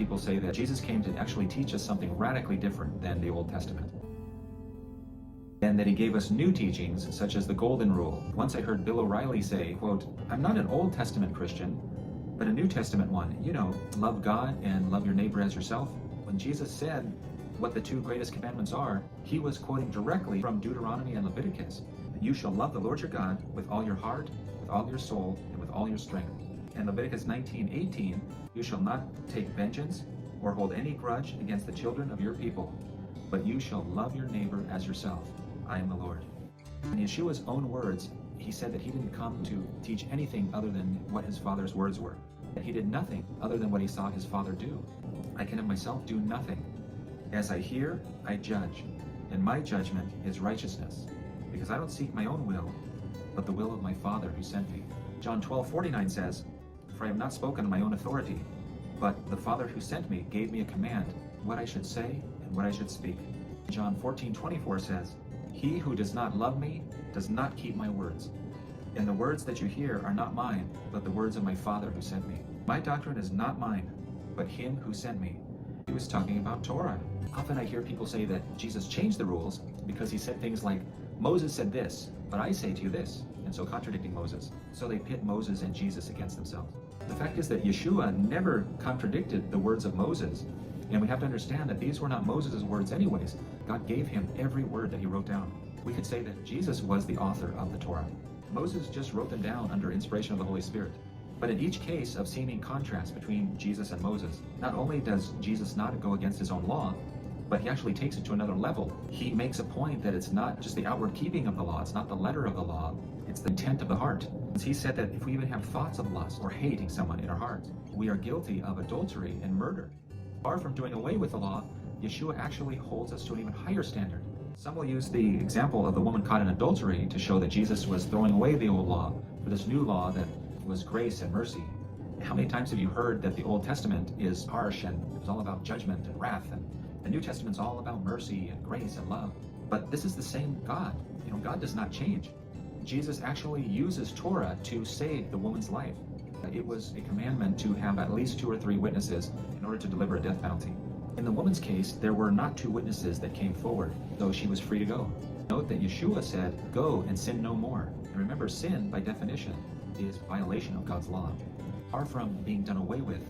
people say that Jesus came to actually teach us something radically different than the Old Testament, and that he gave us new teachings, such as the Golden Rule. Once I heard Bill O'Reilly say, quote, "I'm not an Old Testament Christian, but a New Testament one. You know, love God and love your neighbor as yourself." When Jesus said what the two greatest commandments are, he was quoting directly from Deuteronomy and Leviticus. You shall love the Lord your God with all your heart, with all your soul, and with all your strength. And Leviticus 19:18, you shall not take vengeance or hold any grudge against the children of your people, but you shall love your neighbor as yourself. I am the Lord. In Yeshua's own words, he said that he didn't come to teach anything other than what his Father's words were. That he did nothing other than what he saw his Father do. I can of myself do nothing. As I hear, I judge, and my judgment is righteousness, because I don't seek my own will, but the will of my Father who sent me. John 12:49 says, for I have not spoken on my own authority, but the Father who sent me gave me a command, what I should say and what I should speak. John 14:24 says, he who does not love me does not keep my words. And the words that you hear are not mine, but the words of my Father who sent me. My doctrine is not mine, but him who sent me. He was talking about Torah. Often I hear people say that Jesus changed the rules because he said things like, Moses said this, but I say to you this, and so contradicting Moses. So they pit Moses and Jesus against themselves. The fact is that Yeshua never contradicted the words of Moses, and we have to understand that these were not Moses' words anyways. God gave him every word that he wrote down. We could say that Jesus was the author of the Torah. Moses just wrote them down under inspiration of the Holy Spirit. But in each case of seeming contrast between Jesus and Moses, not only does Jesus not go against his own law, but he actually takes it to another level. He makes a point that it's not just the outward keeping of the law, it's not the letter of the law, it's the intent of the heart. He said that if we even have thoughts of lust or hating someone in our hearts, we are guilty of adultery and murder. Far from doing away with the law, Yeshua actually holds us to an even higher standard. Some will use the example of the woman caught in adultery to show that Jesus was throwing away the old law for this new law that was grace and mercy. How many times have you heard that the Old Testament is harsh and it's all about judgment and wrath, and the New Testament's all about mercy and grace and love? But this is the same God. You know, God does not change. Jesus actually uses Torah to save the woman's life. It was a commandment to have at least 2 or 3 witnesses in order to deliver a death penalty. In the woman's case, there were not 2 witnesses that came forward, though she was free to go. Note that Yeshua said, go and sin no more. And remember, sin, by definition, is violation of God's law. Far from being done away with,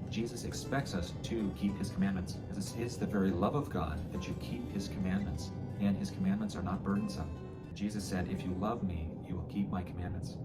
Jesus expects us to keep his commandments. This is the very love of God that you keep his commandments, and his commandments are not burdensome. Jesus said, if you love me, you will keep my commandments.